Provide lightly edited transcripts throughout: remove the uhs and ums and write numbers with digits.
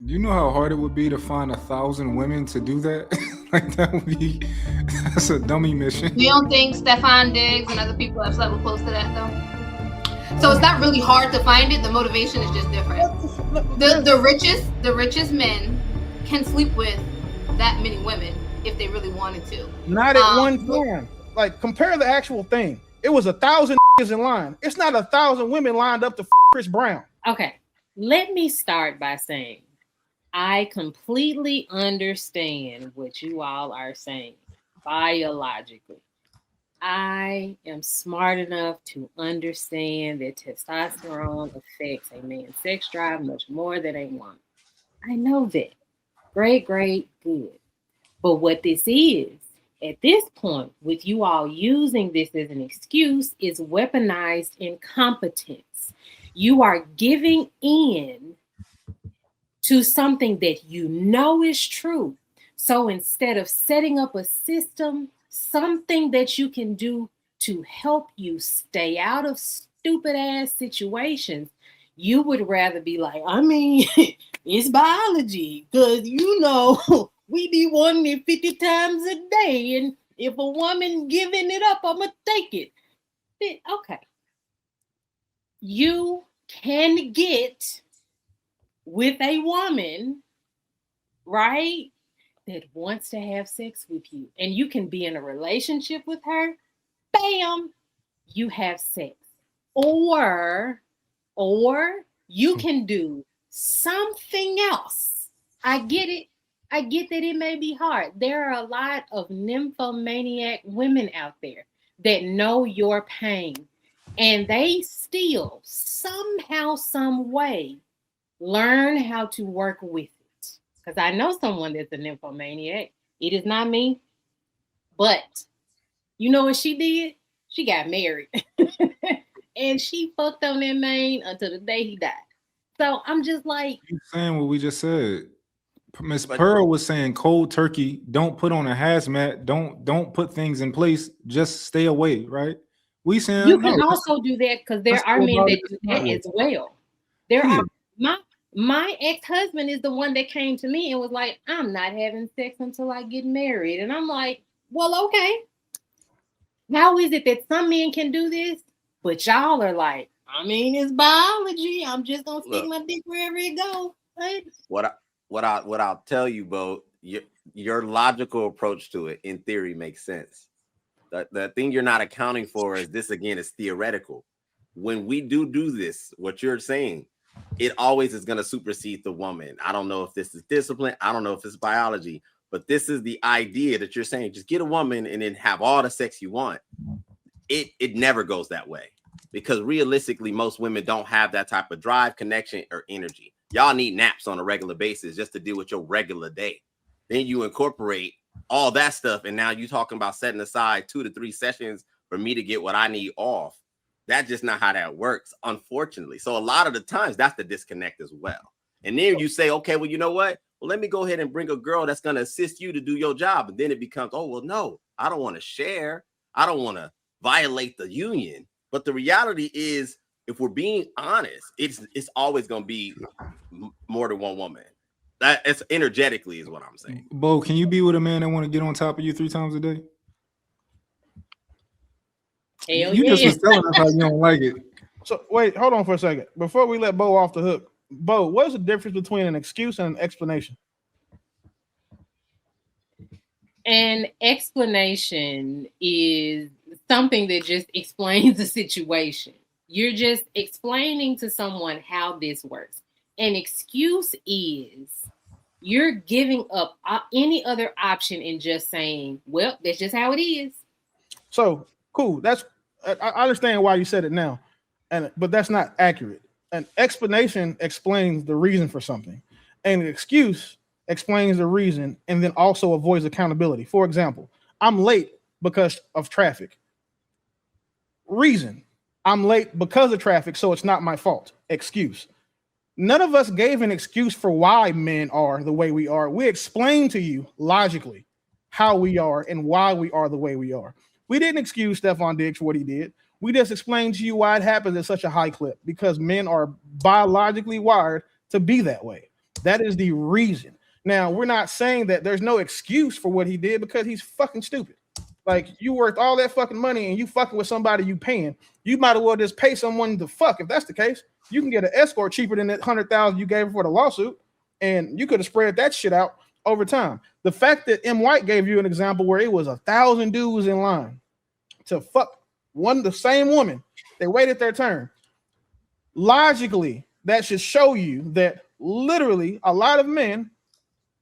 Do you know how hard it would be to find 1,000 women to do that? Like that's a dummy mission. You don't think Stefan Diggs and other people have slept with close to that though? So it's not really hard to find it. The motivation is just different. The richest men can sleep with that many women if they really wanted to. Not at one time. Like, compare the actual thing. It was 1,000 in line. It's not 1,000 women lined up to Chris Brown. Okay, let me start by saying I completely understand what you all are saying biologically. I am smart enough to understand that testosterone affects a man's sex drive much more than a woman. I know that. Great, good. But what this is, at this point, with you all using this as an excuse, is weaponized incompetence. You are giving in to something that you know is true. So instead of setting up a system, something that you can do to help you stay out of stupid ass situations, you would rather be like, I mean, it's biology, because you know, we be wanting it 50 times a day, and if a woman giving it up, I'm gonna take it. Okay. You can get with a woman, right, that wants to have sex with you, and you can be in a relationship with her, bam, you have sex. Or you can do something else. I get it. I get that it may be hard. There are a lot of nymphomaniac women out there that know your pain, and they still somehow, some way, learn how to work with it. Because I know someone that's a nymphomaniac. It is not me. But you know what she did? She got married. And she fucked on that man until the day he died. So I'm just like, you're saying what we just said. Miss Pearl was saying cold turkey, don't put on a hazmat, don't put things in place, just stay away, right? We saying you can also do that, because there are men that do that as well. There are my ex-husband is the one that came to me and was like, I'm not having sex until I get married. And I'm like, well, okay. How is it that some men can do this, but y'all are like, I mean, it's biology. I'm just gonna stick my dick wherever it goes. Right? What I'll tell you, Bo, your logical approach to it in theory makes sense. The thing you're not accounting for is this, again, is theoretical. When we do this, what you're saying, it always is going to supersede the woman. I don't know if this is discipline. I don't know if it's biology, but this is the idea that you're saying, just get a woman and then have all the sex you want. It never goes that way, because realistically, most women don't have that type of drive, connection, or energy. Y'all need naps on a regular basis just to deal with your regular day. Then you incorporate all that stuff, and now you're talking about setting aside 2 to 3 sessions for me to get what I need off. That's just not how that works, unfortunately. So a lot of the times, that's the disconnect as well. And then you say, okay, well, you know what? Well, let me go ahead and bring a girl that's going to assist you to do your job. And then it becomes, oh, well, no, I don't want to share. I don't want to violate the union. But the reality is, if we're being honest, it's always going to be more than one woman. That it's energetically is what I'm saying. Bo, can you be with a man that want to get on top of you 3 times a day? Hell you just was telling us how you don't like it. So wait, hold on for a second. Before we let Bo off the hook, Bo, what's the difference between an excuse and an explanation? An explanation is something that just explains the situation. You're just explaining to someone how this works. An excuse is you're giving up any other option and just saying, well, that's just how it is. So cool. I understand why you said it now, but that's not accurate. An explanation explains the reason for something. An excuse explains the reason and then also avoids accountability. For example, I'm late because of traffic. Reason, I'm late because of traffic, so it's not my fault. Excuse. None of us gave an excuse for why men are the way we are. We explained to you logically how we are and why we are the way we are. We didn't excuse Stefan Diggs for what he did. We just explained to you why it happens at such a high clip, because men are biologically wired to be that way. That is the reason. Now, we're not saying that there's no excuse for what he did because he's fucking stupid. Like, you worth all that fucking money and you fucking with somebody you paying. You might as well just pay someone to fuck. If that's the case, you can get an escort cheaper than that $100,000 you gave for the lawsuit, and you could have spread that shit out over time. The fact that M. White gave you an example where it was 1,000 dudes in line to fuck the same woman, they waited their turn. Logically, that should show you that literally a lot of men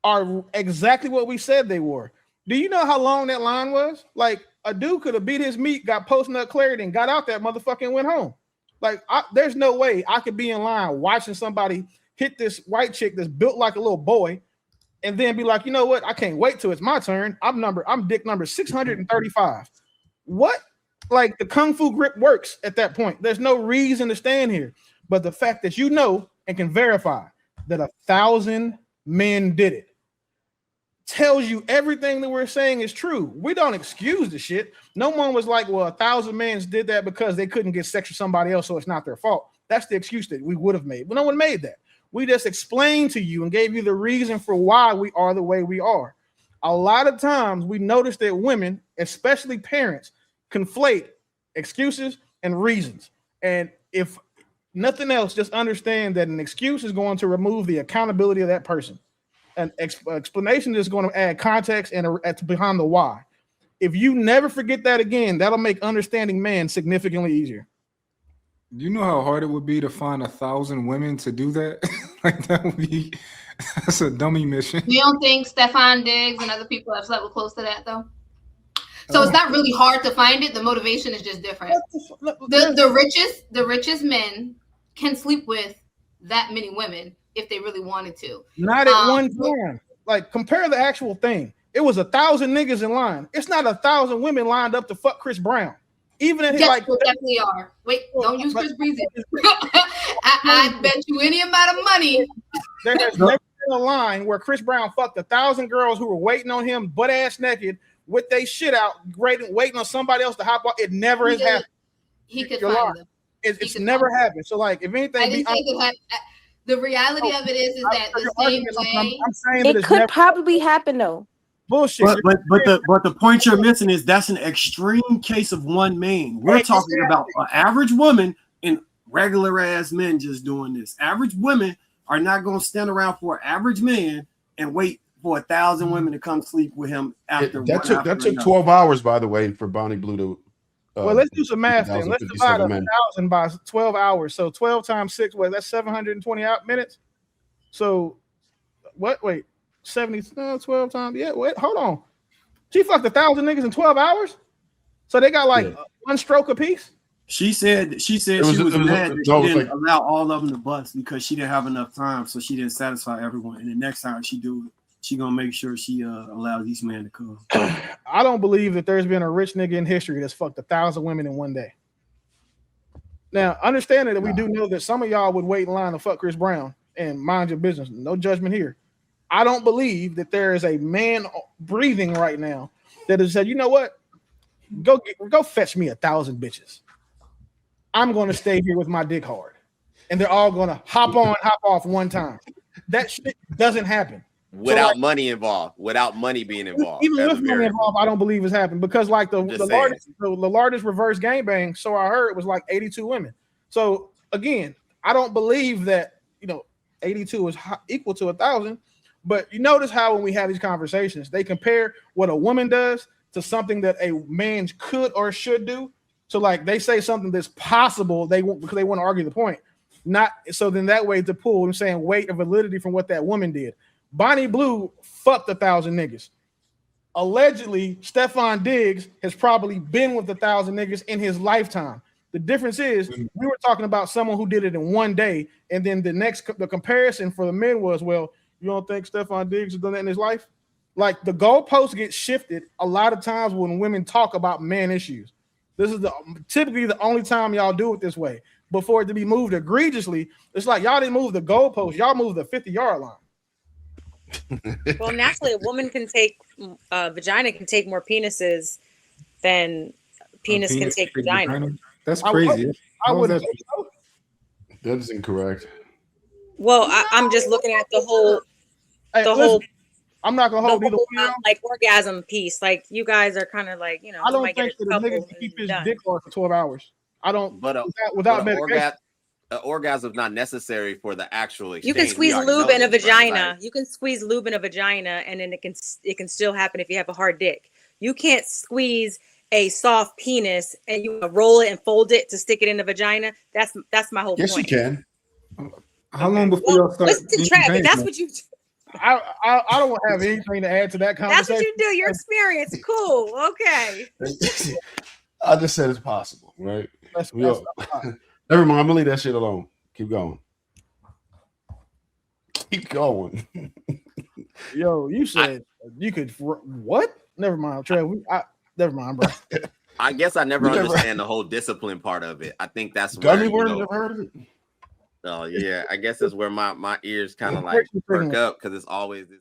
are exactly what we said they were. Do you know how long that line was? Like, a dude could have beat his meat, got post-nut clarity, and got out that motherfucker and went home. Like, there's no way I could be in line watching somebody hit this white chick that's built like a little boy and then be like, you know what? I can't wait till it's my turn. I'm dick number 635. What? Like, the kung fu grip works at that point. There's no reason to stand here. But the fact that you know and can verify that 1,000 men did it tells you everything that we're saying is true. We don't excuse the shit. No one was like, well, 1,000 men did that because they couldn't get sex with somebody else, so it's not their fault. That's the excuse that we would have made. But no one made that. We just explained to you and gave you the reason for why we are the way we are. A lot of times we notice that women, especially parents, conflate excuses and reasons. And if nothing else, just understand that an excuse is going to remove the accountability of that person. An explanation is going to add context and behind the why. If you never forget that again, that'll make understanding man significantly easier. Do you know how hard it would be to find 1,000 women to do that? Like, that's a dummy mission. You don't think Stefan Diggs and other people have slept close to that though? So it's not really hard to find it. The motivation is just different. The richest men can sleep with that many women if they really wanted to. Not at one time. Like, compare the actual thing. It was 1,000 niggas in line. It's not 1,000 women lined up to fuck Chris Brown. Even if yes, like, definitely are. Wait, don't use Chris Breezy. I bet you any amount of money. There has never been a line where Chris Brown fucked 1,000 girls who were waiting on him butt ass naked with their shit out, waiting on somebody else to hop on. It never has happened. He could find them. It's never happened. So, like, if anything, I didn't say it happened. The reality of it is that the same way. I'm saying it could probably happen though. Bullshit. But the point you're missing is that's an extreme case of one man. We're talking about an average woman and regular ass men just doing this. Average women are not going to stand around for an average man and wait for 1,000 women to come sleep with him after. That took 12 hours, by the way, for Bonnie Blue to. Well, let's do some math then. Let's divide 1,000 by 12 hours. So 12 times 6, that's 720 minutes. So what? Wait, 12 times. Yeah, wait, hold on. She fucked 1,000 niggas in 12 hours. So they got like one stroke apiece. She said she was mad that she didn't allow all of them to bust because she didn't have enough time, so she didn't satisfy everyone. And the next time she do it, she gonna make sure she allows each man to come. I don't believe that there's been a rich nigga in history that's fucked 1,000 women in one day. Now, understanding that we do know that some of y'all would wait in line to fuck Chris Brown and mind your business. No judgment here. I don't believe that there is a man breathing right now that has said, you know what? Go fetch me 1,000 bitches. I'm going to stay here with my dick hard. And they're all going to hop on, hop off one time. That shit doesn't happen. Without money involved, without money being involved. Even with money involved, I don't believe it's happened because like the largest reverse gangbang, so I heard, was like 82 women. So again, I don't believe that 82 is equal to 1,000. But you notice how when we have these conversations, they compare what a woman does to something that a man could or should do. So like they say something that's possible, because they want to argue the point. Not so then that way to pull, I'm saying, weight or validity from what that woman did. Bonnie Blue fucked 1,000 niggas. Allegedly, Stefan Diggs has probably been with 1,000 niggas in his lifetime. The difference is we were talking about someone who did it in one day, and then the comparison for the men was, well, you don't think Stefan Diggs has done that in his life? Like, the goalposts get shifted a lot of times when women talk about man issues. This is typically the only time y'all do it this way. Before it to be moved egregiously, it's like y'all didn't move the goalpost, y'all moved the 50-yard line. Well, naturally, a woman can take vagina can take more penises than penis can take vagina. That's crazy. I would think so. That is incorrect. Well, I'm just looking at the whole, Hey, the listen, whole, I'm not gonna the hold either whole one down. like orgasm piece. Like you guys are kind of like, you know, I you don't might get think a that a nigga couple can and keep you're his done. dick hard for 12 hours. I don't. But Without an medication. orgasm is not necessary for the actual exchange. You can squeeze We already lube know in a this, right? vagina. Like, You can squeeze lube in a vagina, and then it can still happen if you have a hard dick. You can't squeeze a soft penis and you roll it and fold it to stick it in the vagina. That's my whole Yes, you point. can. How long before Well, y'all start? listen, getting Travis, paid, that's man? what you. I don't have anything to add to that That's conversation. what you do. Your experience, cool, okay. I just said it's possible, right? That's Never mind. I'm gonna leave that shit alone. Keep going. Keep going. Yo, you said you could what? Never mind, Trev. Never mind, bro. I guess I never You never- understand the whole discipline part of it. I think that's Gummy where, worms, you ever heard of it? oh yeah, I guess that's where my ears kind of like perk up because it's always this